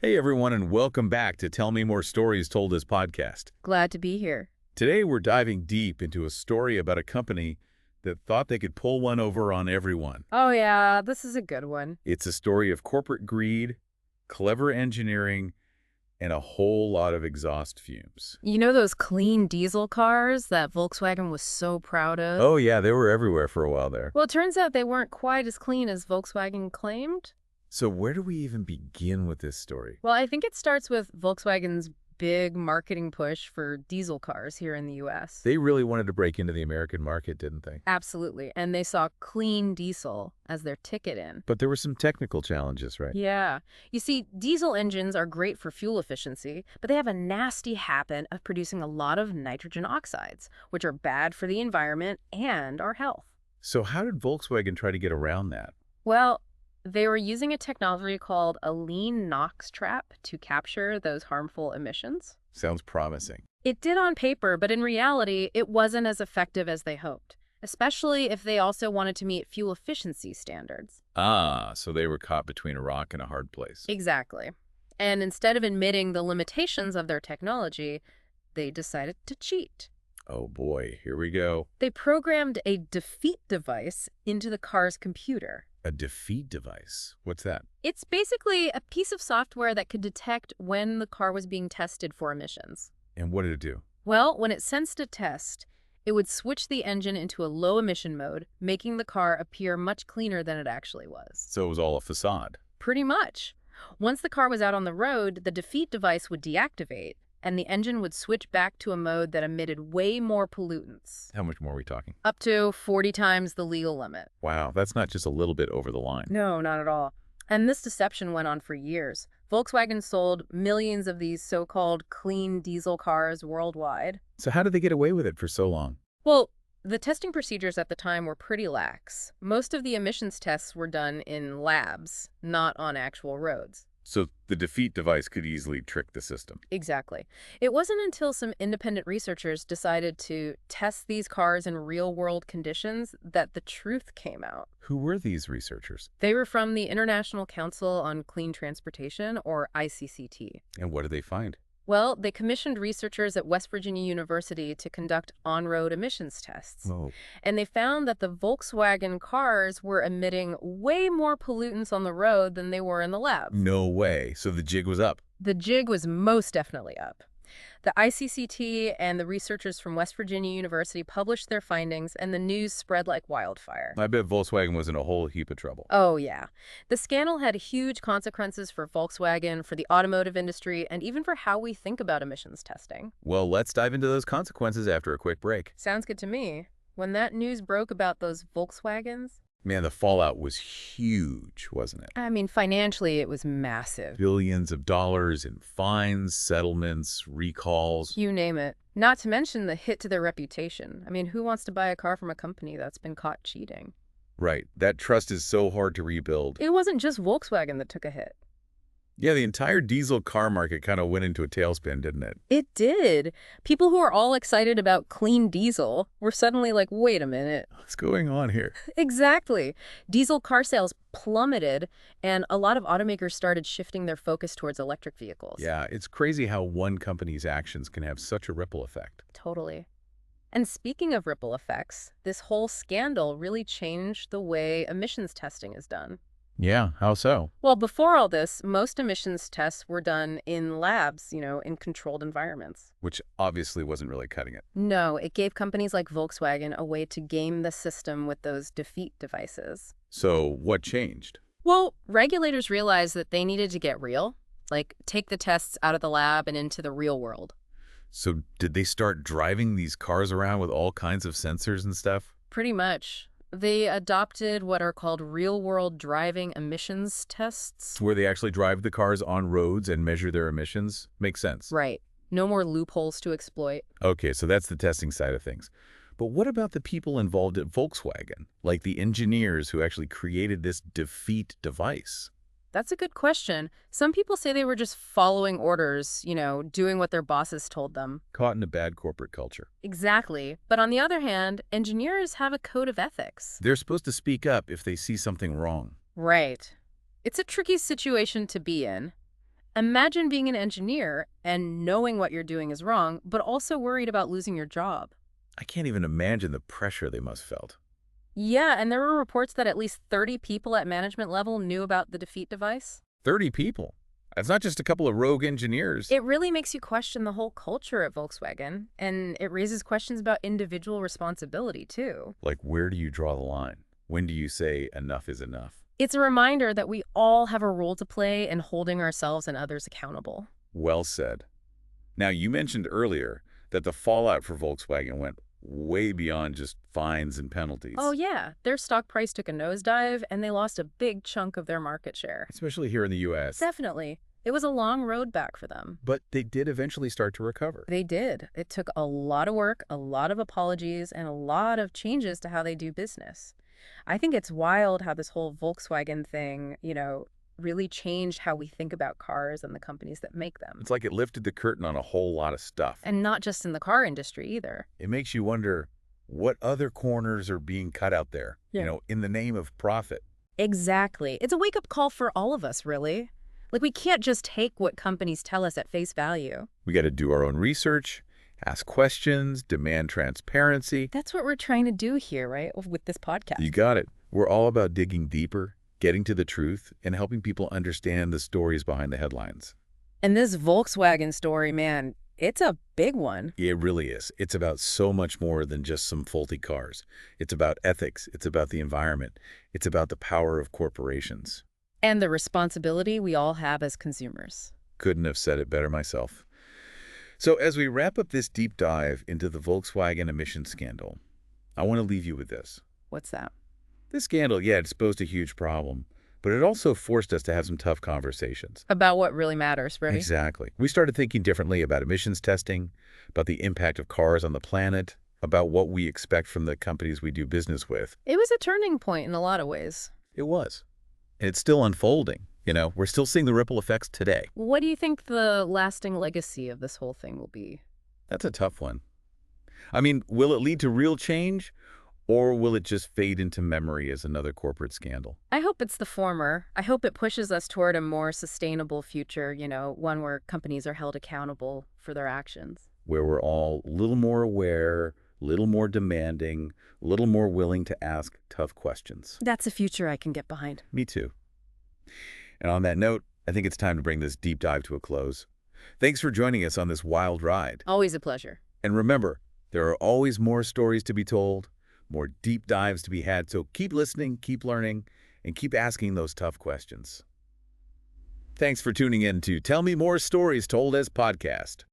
Hey everyone, and welcome back to Tell Me More Stories Told As podcast. Glad to be here. Today we're diving deep into a story about a company that thought they could pull one over on everyone. Oh yeah, this is a good one. It's a story of corporate greed, clever engineering, and a whole lot of exhaust fumes. You know those clean diesel cars that Volkswagen was so proud of? Oh yeah, they were everywhere for a while there. Well, it turns out they weren't quite as clean as Volkswagen claimed. So where do we even begin with this story? Well, I think it starts with Volkswagen's big marketing push for diesel cars here in the US. They really wanted to break into the American market, didn't they? Absolutely. And they saw clean diesel as their ticket in. But there were some technical challenges, right? Yeah. You see, diesel engines are great for fuel efficiency, but they have a nasty habit of producing a lot of nitrogen oxides, which are bad for the environment and our health. So how did Volkswagen try to get around that? Well, they were using a technology called a lean NOx trap to capture those harmful emissions. Sounds promising. It did on paper, but in reality, it wasn't as effective as they hoped, especially if they also wanted to meet fuel efficiency standards. Ah, so they were caught between a rock and a hard place. Exactly. And instead of admitting the limitations of their technology, they decided to cheat. Oh boy, here we go. They programmed a defeat device into the car's computer. A defeat device. What's that? It's basically a piece of software that could detect when the car was being tested for emissions. And what did it do? Well, when it sensed a test, it would switch the engine into a low-emission mode, making the car appear much cleaner than it actually was. So it was all a facade. Pretty much. Once the car was out on the road, the defeat device would deactivate, and the engine would switch back to a mode that emitted way more pollutants. How much more are we talking? Up to 40 times the legal limit. Wow, that's not just a little bit over the line. No, not at all. And this deception went on for years. Volkswagen sold millions of these so-called clean diesel cars worldwide. So how did they get away with it for so long? Well, the testing procedures at the time were pretty lax. Most of the emissions tests were done in labs, not on actual roads. So the defeat device could easily trick the system. Exactly. It wasn't until some independent researchers decided to test these cars in real-world conditions that the truth came out. Who were these researchers? They were from the International Council on Clean Transportation, or ICCT. And what did they find? Well, they commissioned researchers at West Virginia University to conduct on-road emissions tests. Whoa. And they found that the Volkswagen cars were emitting way more pollutants on the road than they were in the labs. No way. So the jig was up. The jig was most definitely up. The ICCT and the researchers from West Virginia University published their findings, and the news spread like wildfire. I bet Volkswagen was in a whole heap of trouble. Oh, yeah. The scandal had huge consequences for Volkswagen, for the automotive industry, and even for how we think about emissions testing. Well, let's dive into those consequences after a quick break. Sounds good to me. When that news broke about those Volkswagens, Man, the fallout was huge, wasn't it? I mean, financially, it was massive. Billions of dollars in fines, settlements, recalls. You name it. Not to mention the hit to their reputation. I mean, who wants to buy a car from a company that's been caught cheating? Right. That trust is so hard to rebuild. It wasn't just Volkswagen that took a hit. Yeah, the entire diesel car market kind of went into a tailspin, didn't it? It did. People who are all excited about clean diesel were suddenly like, wait a minute. What's going on here? Exactly. Diesel car sales plummeted, and a lot of automakers started shifting their focus towards electric vehicles. Yeah, it's crazy how one company's actions can have such a ripple effect. Totally. And speaking of ripple effects, this whole scandal really changed the way emissions testing is done. Yeah, how so? Well, before all this, most emissions tests were done in labs, in controlled environments. Which obviously wasn't really cutting it. No, it gave companies like Volkswagen a way to game the system with those defeat devices. So what changed? Well, regulators realized that they needed to get real, like take the tests out of the lab and into the real world. So did they start driving these cars around with all kinds of sensors and stuff? Pretty much. They adopted what are called real-world driving emissions tests. Where they actually drive the cars on roads and measure their emissions? Makes sense. Right. No more loopholes to exploit. Okay, so that's the testing side of things. But what about the people involved at Volkswagen, like the engineers who actually created this defeat device? That's a good question. Some people say they were just following orders, doing what their bosses told them. Caught in a bad corporate culture. Exactly. But on the other hand, engineers have a code of ethics. They're supposed to speak up if they see something wrong. Right. It's a tricky situation to be in. Imagine being an engineer and knowing what you're doing is wrong, but also worried about losing your job. I can't even imagine the pressure they must felt. Yeah, and there were reports that at least 30 people at management level knew about the defeat device. 30 people. That's not just a couple of rogue engineers. It really makes you question the whole culture at Volkswagen, and it raises questions about individual responsibility, too. Like, where do you draw the line? When do you say enough is enough? It's a reminder that we all have a role to play in holding ourselves and others accountable. Well said. Now, you mentioned earlier that the fallout for Volkswagen went way beyond just fines and penalties. Oh yeah, their stock price took a nosedive, and they lost a big chunk of their market share. Especially here in the U.S. Definitely. It was a long road back for them. But they did eventually start to recover. They did. It took a lot of work, a lot of apologies, and a lot of changes to how they do business. I think it's wild how this whole Volkswagen thing, really changed how we think about cars and the companies that make them. It's like it lifted the curtain on a whole lot of stuff. And not just in the car industry either. It makes you wonder what other corners are being cut out there, in the name of profit. Exactly. It's a wake-up call for all of us, really. Like, we can't just take what companies tell us at face value. We got to do our own research, ask questions, demand transparency. That's what we're trying to do here, right, with this podcast. You got it. We're all about digging deeper, getting to the truth, and helping people understand the stories behind the headlines. And this Volkswagen story, man, it's a big one. It really is. It's about so much more than just some faulty cars. It's about ethics. It's about the environment. It's about the power of corporations. And the responsibility we all have as consumers. Couldn't have said it better myself. So as we wrap up this deep dive into the Volkswagen emissions scandal, I want to leave you with this. What's that? This scandal, yeah, it exposed a huge problem, but it also forced us to have some tough conversations. About what really matters, right? Exactly. We started thinking differently about emissions testing, about the impact of cars on the planet, about what we expect from the companies we do business with. It was a turning point in a lot of ways. It was. And it's still unfolding. We're still seeing the ripple effects today. What do you think the lasting legacy of this whole thing will be? That's a tough one. I mean, will it lead to real change, or will it just fade into memory as another corporate scandal? I hope it's the former. I hope it pushes us toward a more sustainable future, one where companies are held accountable for their actions. Where we're all a little more aware, a little more demanding, a little more willing to ask tough questions. That's a future I can get behind. Me too. And on that note, I think it's time to bring this deep dive to a close. Thanks for joining us on this wild ride. Always a pleasure. And remember, there are always more stories to be told, more deep dives to be had, so keep listening, keep learning, and keep asking those tough questions. Thanks for tuning in to Tell Me More Stories Told as Podcast.